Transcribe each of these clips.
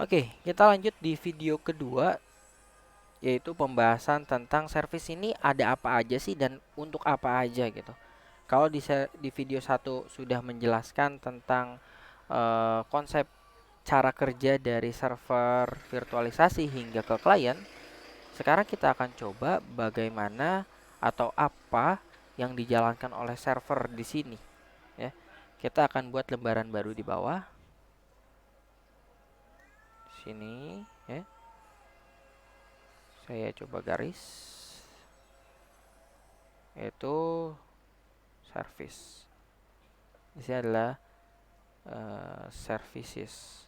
Oke, kita lanjut di video kedua, yaitu pembahasan tentang service ini ada apa aja sih dan untuk apa aja gitu. Kalau di video satu sudah menjelaskan tentang konsep cara kerja dari server virtualisasi hingga ke klien, sekarang kita akan coba bagaimana atau apa yang dijalankan oleh server di sini, ya. Kita akan buat lembaran baru di bawah sini, ya. Saya coba garis, yaitu service. Di sini adalah services,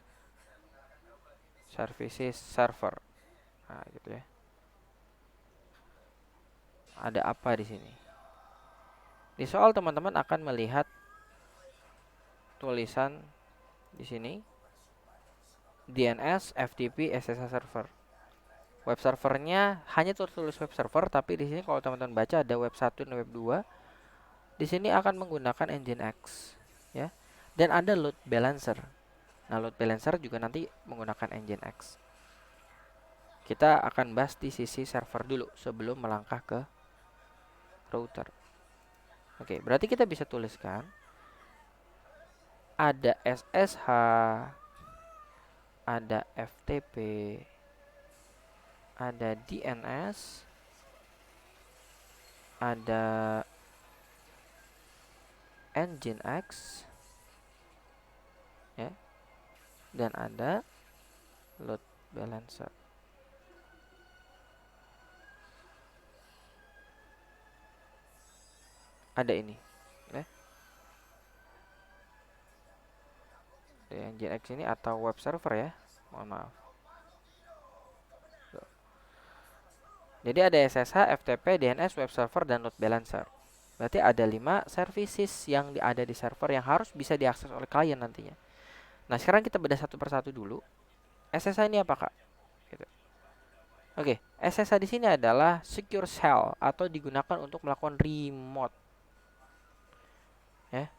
services server. Nah, gitu ya. Ada apa di sini? Di soal teman-teman akan melihat tulisan di sini DNS, FTP, SSH server. Web servernya hanya tertulis web server, tapi di sini kalau teman-teman baca ada web 1 dan web 2. Di sini akan menggunakan Nginx, ya. Dan ada load balancer. Nah, load balancer juga nanti menggunakan Nginx. Kita akan bahas di sisi server dulu sebelum melangkah ke router. Oke, berarti kita bisa tuliskan ada SSH, ada FTP, ada DNS, ada Nginx, ya, dan ada load balancer. Ada ini, ya. Nginx ini atau web server ya, mohon maaf. Jadi ada SSH, FTP, DNS, web server, dan load balancer. Berarti ada 5 services yang ada di server yang harus bisa diakses oleh klien nantinya. Nah, sekarang kita bedah satu persatu dulu. SSH ini apa, Kak? Gitu. Oke, SSH di sini adalah secure shell atau digunakan untuk melakukan remote. Ya.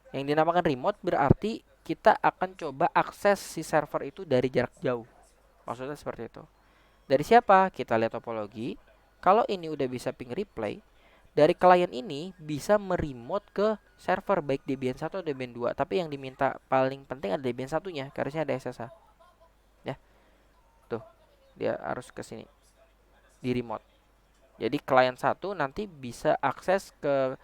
Yang dinamakan remote berarti kita akan coba akses si server itu dari jarak jauh. Maksudnya seperti itu. Dari siapa? Kita lihat topologi. Kalau ini udah bisa ping replay, dari klien ini bisa meremote ke server baik Debian 1 atau Debian 2. Tapi yang diminta paling penting ada Debian 1-nya, harusnya ada SSH. Ya. Tuh, dia harus ke sini. Di remote. Jadi klien 1 nanti bisa akses ke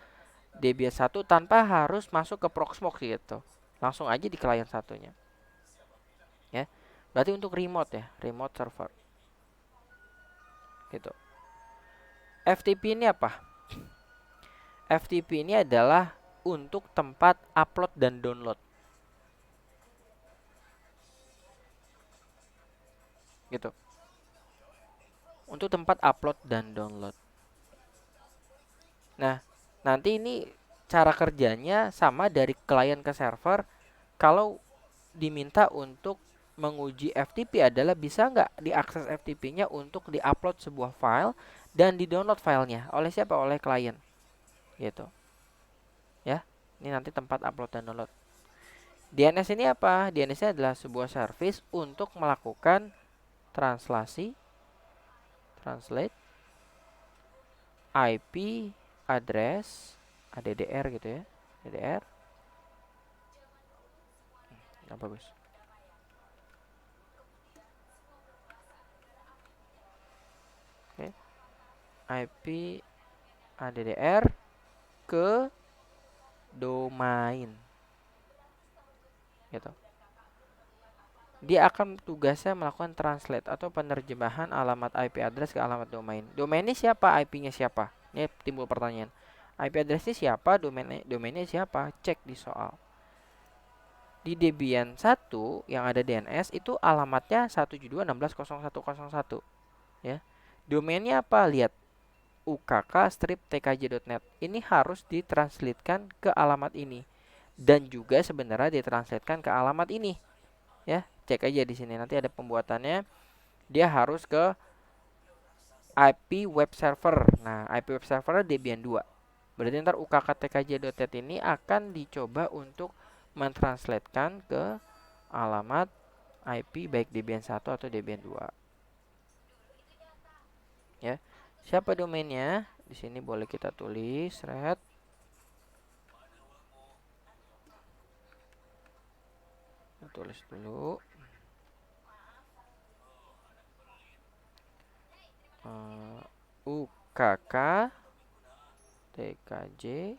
Debian 1 tanpa harus masuk ke Proxmox gitu. Langsung aja di klien satunya. Ya. Berarti untuk remote ya, remote server. Gitu. FTP ini apa? FTP ini adalah untuk tempat upload dan download. Gitu. Untuk tempat upload dan download. Nah, nanti ini cara kerjanya sama dari klien ke server. Kalau diminta untuk menguji FTP adalah bisa nggak diakses FTP-nya untuk diupload sebuah file dan di-download filenya oleh siapa? Oleh klien. Gitu. Ya. Ini nanti tempat upload dan download. DNS ini apa? DNS-nya adalah sebuah service untuk melakukan translate IP address ADDR gitu ya. DDR. Nah, bagus. Oke. IP ADDR ke domain. Gitu. Dia akan tugasnya melakukan translate atau penerjemahan alamat IP address ke alamat domain. Domainnya siapa? IP-nya siapa? Ini timbul pertanyaan. IP address-nya siapa? Domainnya siapa? Cek di soal. Di Debian 1 yang ada DNS itu alamatnya 172.16.01.01, ya. Domainnya apa? Lihat ukk-tkj.net. Ini harus ditranslatekan ke alamat ini dan juga sebenarnya ditranslatekan ke alamat ini, ya. Cek aja di sini nanti ada pembuatannya. Dia harus ke IP web server. Nah, IP web server Debian 2. Berarti ntar ukk-tkj.net ini akan dicoba untuk mentranslatekan ke alamat IP baik Debian 1 atau Debian 2. Ya. Siapa domainnya? Di sini boleh kita tulis red. Tulis dulu. UKK tkj.net.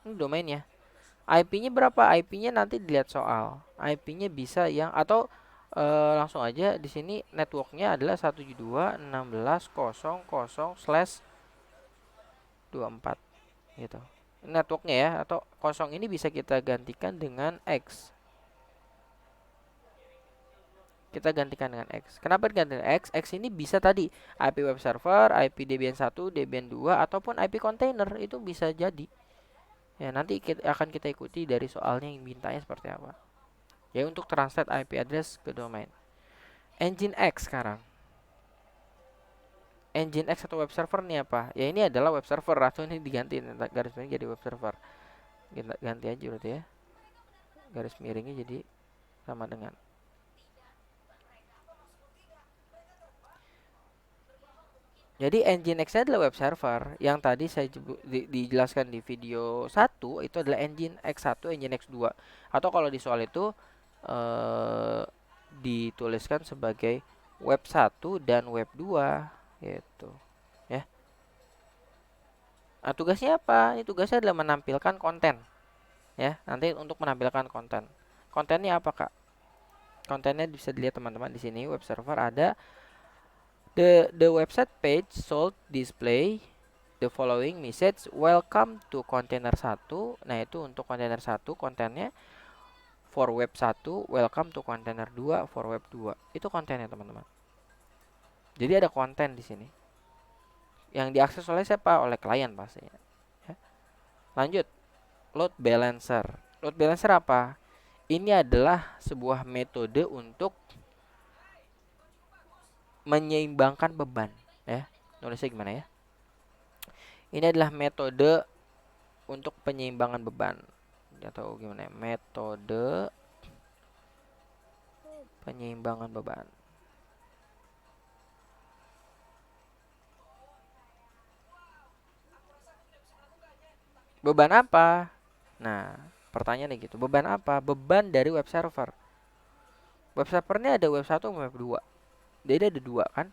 Ini domainnya. IP-nya berapa? IP-nya nanti dilihat soal. IP-nya bisa yang atau langsung aja di sini networknya adalah 172.16.00/24 gitu. Networknya ya, atau kosong ini bisa kita gantikan dengan X. Kita gantikan dengan X. Kenapa diganti dengan X? X ini bisa tadi IP web server, IP Debian 1, Debian 2 ataupun IP container, itu bisa jadi. Ya, nanti akan kita ikuti dari soalnya yang mintanya seperti apa. Ya, untuk translate IP address ke domain. Nginx sekarang. Nginx atau web server ini apa? Ya, ini adalah web server atau ini diganti garis miring jadi web server. Ganti aja berarti ya. Garis miringnya jadi sama dengan. Jadi Nginx adalah web server yang tadi saya dijelaskan di video 1, itu adalah Nginx 1, Nginx 2. Atau kalau di soal itu dituliskan sebagai web 1 dan web 2 gitu. Ya. Nah, tugasnya apa? Ini tugasnya adalah menampilkan konten. Ya, nanti untuk menampilkan konten. Kontennya apa, Kak? Kontennya bisa dilihat teman-teman di sini. Web server ada the website page should display the following message, welcome to container 1. Nah, itu untuk container 1 kontennya. For web 1, welcome to container 2 for web 2. Itu kontennya, teman-teman. Jadi ada konten di sini. Yang diakses oleh siapa? Oleh klien pastinya. Ya. Lanjut, load balancer. Load balancer apa? Ini adalah sebuah metode untuk menyeimbangkan beban, ya. Nulisnya gimana ya? Ini adalah metode untuk penyeimbangan beban, atau gimana ya? Metode penyeimbangan beban. Beban apa? Nah, pertanyaannya gitu. Beban apa? Beban dari web server. Web servernya ada web 1 dan web 2. Jadi ada 2 kan?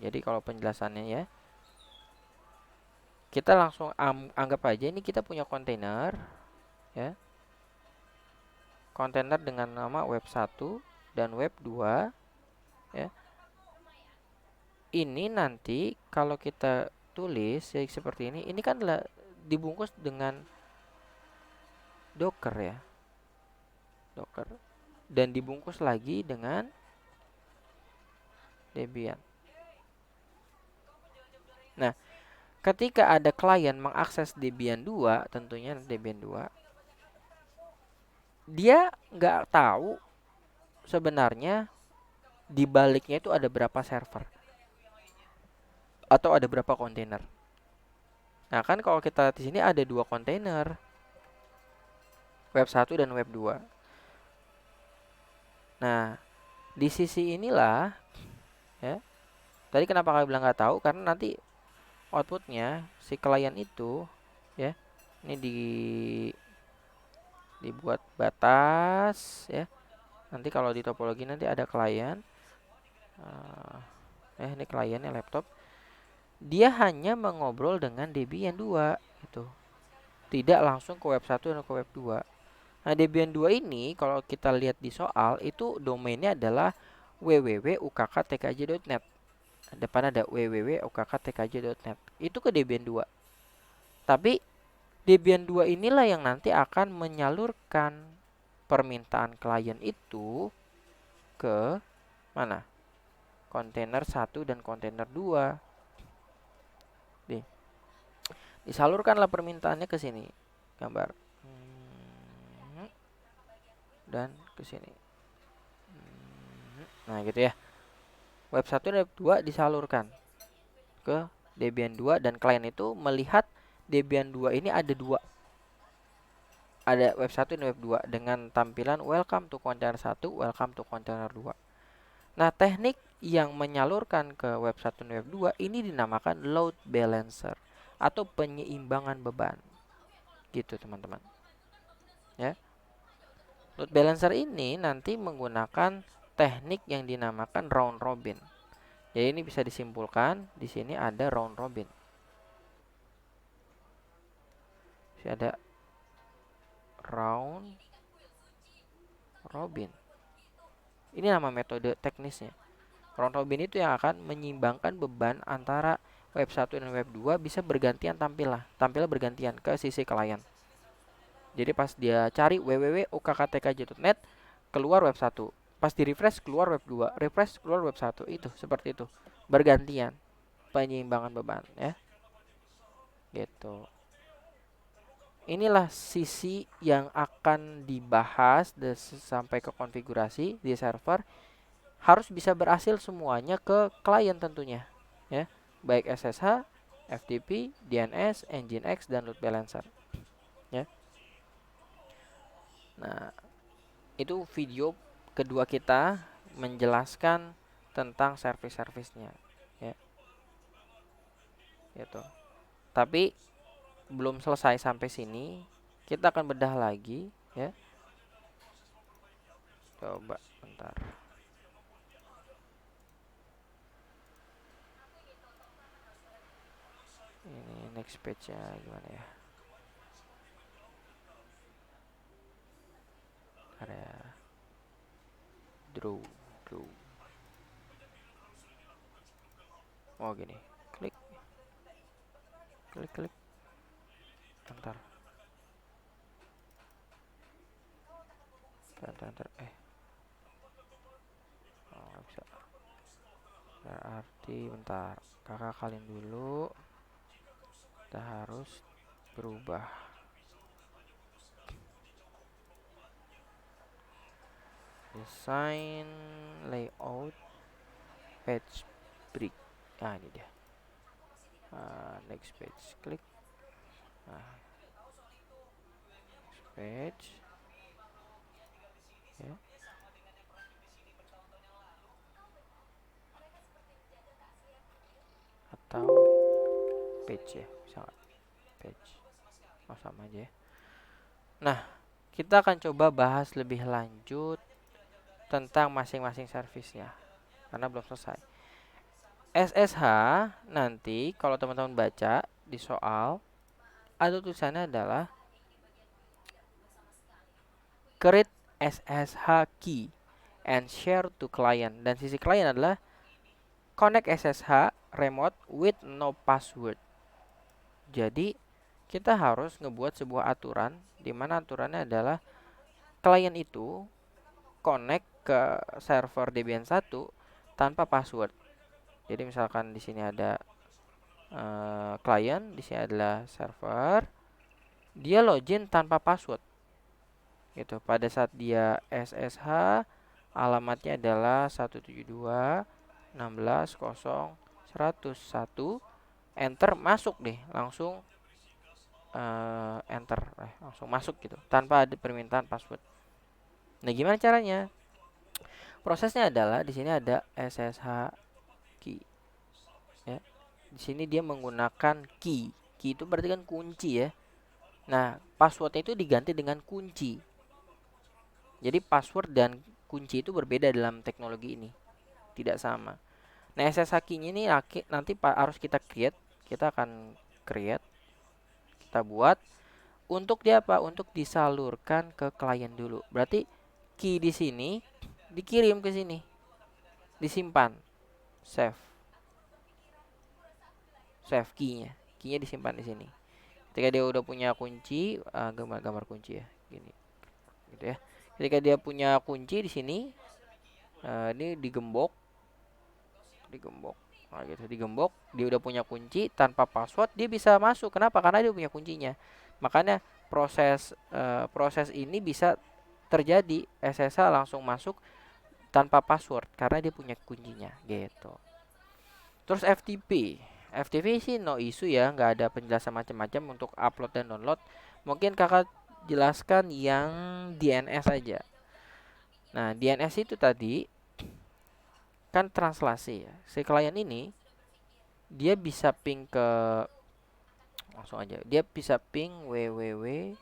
Jadi kalau penjelasannya ya, kita langsung anggap aja ini kita punya kontainer, ya. Kontainer dengan nama web 1 dan web 2, ya. Ini nanti kalau kita tulis ya seperti ini kan adalah dibungkus dengan Docker ya. Docker dan dibungkus lagi dengan Debian. Nah, ketika ada klien mengakses Debian 2, tentunya Debian 2, dia nggak tahu sebenarnya di baliknya itu ada berapa server atau ada berapa kontainer. Nah, kan kalau kita di sini ada 2 kontainer, web 1 dan web 2. Nah, di sisi inilah ya. Tadi kenapa kalian bilang nggak tahu? Karena nanti outputnya si klien itu ya, ini dibuat batas ya. Nanti kalau di topologi nanti ada klien. Ini kliennya laptop. Dia hanya mengobrol dengan Debian 2 gitu. Tidak langsung ke web 1 dan ke web 2. Nah, Debian 2 ini kalau kita lihat di soal itu domainnya adalah www.ukk.tkj.net. Depan ada www.ukk.tkj.net. Itu ke Debian 2. Tapi Debian 2 inilah yang nanti akan menyalurkan permintaan klien itu ke mana? Kontainer 1 dan kontainer 2. Disalurkanlah permintaannya ke sini. Gambar. Dan ke sini. Nah, gitu ya. Web 1 dan web 2 disalurkan ke Debian 2 dan klien itu melihat Debian 2 ini ada 2. ada web 1 dan web 2 dengan tampilan welcome to container 1, welcome to container 2. Nah, teknik yang menyalurkan ke web 1 dan web 2 ini dinamakan load balancer atau penyeimbangan beban. Gitu, teman-teman. Ya. Load balancer ini nanti menggunakan teknik yang dinamakan round robin. Jadi ini bisa disimpulkan di sini ada round robin. Ada round robin. Ini nama metode teknisnya. Round robin itu yang akan menyimbangkan beban antara web 1 dan web 2 bisa bergantian tampilnya bergantian ke sisi klien. Jadi pas dia cari www.ukktk.net keluar web 1. Pas di refresh keluar web 2, refresh keluar web 1. Itu seperti itu. Bergantian penyeimbangan beban ya. Gitu. Inilah sisi yang akan dibahas sampai ke konfigurasi di server. Harus bisa berhasil semuanya ke klien tentunya ya, baik SSH, FTP, DNS, Nginx, dan load balancer ya. Nah, itu video kedua kita menjelaskan tentang service-servicenya ya, gitu. Tapi belum selesai sampai sini, kita akan bedah lagi ya. Coba bentar. Ini next page-nya gimana ya? Ada draw. Oh gini, klik. Bentar. Oh, nggak bisa. Berarti bentar, kakak kalian dulu. Kita harus berubah. Desain layout page break. Nah ini dia. Next page, klik. Next page. Ya. Atau page ya, bisa nggak? Page. Oh sama aja ya. Nah, kita akan coba bahas lebih lanjut tentang masing-masing servisnya karena belum selesai. SSH nanti kalau teman-teman baca di soal ada tulisannya adalah create SSH key and share to client, dan sisi klien adalah connect SSH remote with no password. Jadi kita harus ngebuat sebuah aturan di mana aturannya adalah klien itu connect ke server Debian 1 tanpa password. Jadi misalkan di sini ada klien, di sini adalah server, dia login tanpa password. Gitu. Pada saat dia SSH, alamatnya adalah 172.16.0.101, enter, masuk deh, langsung enter, langsung masuk gitu, tanpa ada permintaan password. Nah, gimana caranya? Prosesnya adalah di sini ada SSH key. Ya. Di sini dia menggunakan key. Key itu berarti kan kunci ya. Nah, passwordnya itu diganti dengan kunci. Jadi password dan kunci itu berbeda dalam teknologi ini. Tidak sama. Nah, SSH key-nya ini nanti harus kita create. Kita akan create. Kita buat. Untuk dia apa? Untuk disalurkan ke klien dulu. Berarti key di sini dikirim ke sini. Disimpan. Save. Save key-nya. Key-nya disimpan di sini. Ketika dia udah punya kunci, gambar kunci ya. Gini. Gitu ya. Ketika dia punya kunci di sini, ini digembok. Nah, gitu, digembok, dia udah punya kunci tanpa password, dia bisa masuk. Kenapa? Karena dia punya kuncinya. Makanya proses ini bisa terjadi, SSH langsung masuk tanpa password karena dia punya kuncinya gitu. Terus FTP sih no issue ya, nggak ada penjelasan macam-macam untuk upload dan download. Mungkin kakak jelaskan yang DNS aja. Nah, DNS itu tadi kan translasi ya. Si klien ini dia bisa ping ke, langsung aja. Dia bisa ping www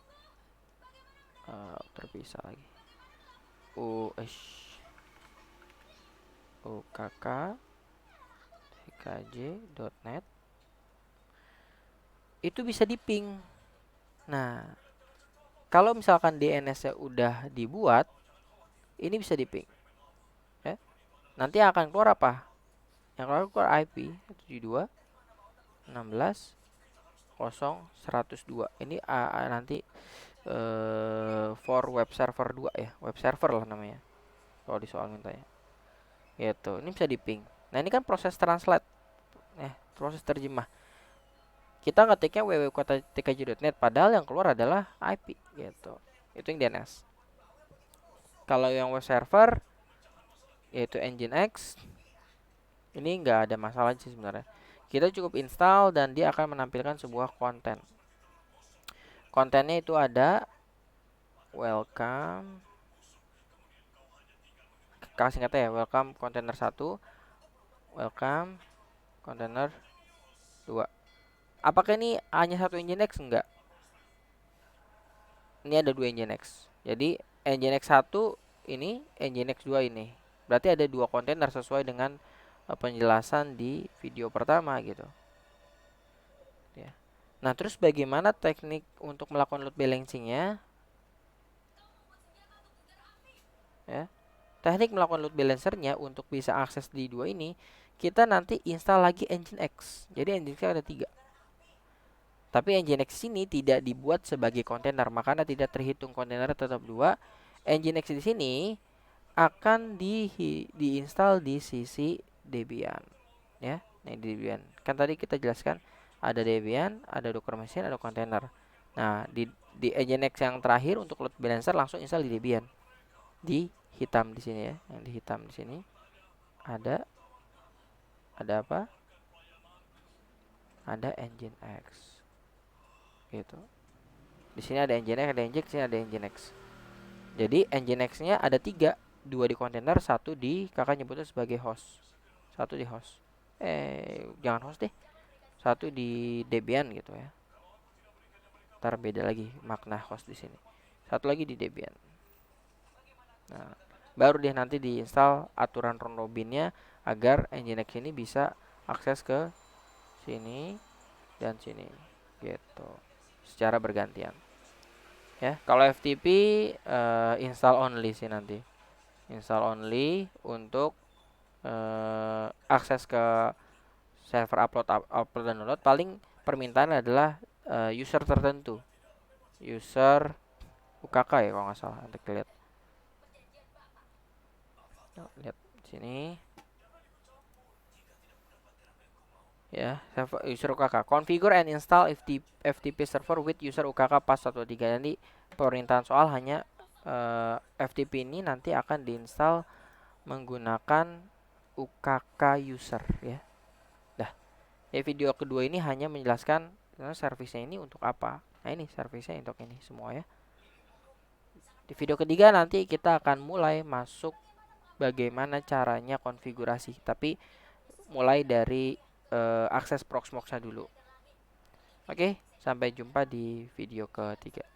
terpisah lagi. ukk.net itu bisa diping. Nah, kalau misalkan DNS-nya udah dibuat, ini bisa diping. Ya. Nanti akan keluar apa? Yang keluar IP 72.16.0.102. Ini nanti for web server 2 ya. Web server lah namanya. Kalau di soal mintanya. Gitu. Ini bisa diping. Nah, ini kan proses translate. Proses terjemah. Kita ngetiknya www.tkj.net padahal yang keluar adalah IP gitu. Itu yang DNS. Kalau yang web server yaitu Nginx, ini nggak ada masalah sih sebenarnya. Kita cukup install dan dia akan menampilkan sebuah konten. Kontennya itu ada welcome, kasih singkatnya ya, welcome container 1, welcome container 2. Apakah ini hanya satu Nginx? Enggak. Ini ada 2 Nginx. Jadi Nginx 1 ini, Nginx 2 ini. Berarti ada 2 kontainer sesuai dengan penjelasan di video pertama gitu. Ya. Nah, terus bagaimana teknik untuk melakukan load balancingnya? Ya. Teknik melakukan load balancernya untuk bisa akses di 2 ini, kita nanti install lagi Nginx. Jadi Nginx ada 3. Tapi Nginx sini tidak dibuat sebagai kontainer, makanya tidak terhitung kontainer tetap 2. Nginx di sini akan diinstal di sisi Debian ya. Nah, di Debian kan tadi kita jelaskan ada Debian, ada Docker machine, ada kontainer. Nah, di Nginx yang terakhir untuk load balancer langsung install di Debian. Di hitam di sini ya, yang di hitam di sini ada apa? Ada Nginx gitu. Di sini ada Nginx, ada Nginx, sini ada Nginx. Jadi Nginx-nya ada 3, 2 di kontainer, 1 di kakak nyebutnya sebagai host. 1 di host. Jangan host deh. 1 di Debian gitu ya. Ntar beda lagi makna host di sini. 1 lagi di Debian. Nah, baru deh nanti diinstal aturan round robinnya agar Nginx ini bisa akses ke sini dan sini gitu. Secara bergantian. Ya, kalau FTP install only sih nanti. Install only untuk akses ke server upload dan download. Paling permintaan adalah user tertentu, user UKK ya kalau nggak salah. Nanti lihat, lihat sini ya, server user UKK. Configure and install FTP server with user UKK pas 123. Jadi permintaan soal hanya FTP ini nanti akan diinstal menggunakan UKK user ya. Dah. Ya, video kedua ini hanya menjelaskan servisnya ini untuk apa. Nah, ini servisnya untuk ini semua ya. Di video ketiga nanti kita akan mulai masuk bagaimana caranya konfigurasi, tapi mulai dari akses Proxmox-nya dulu. Oke, sampai jumpa di video ketiga.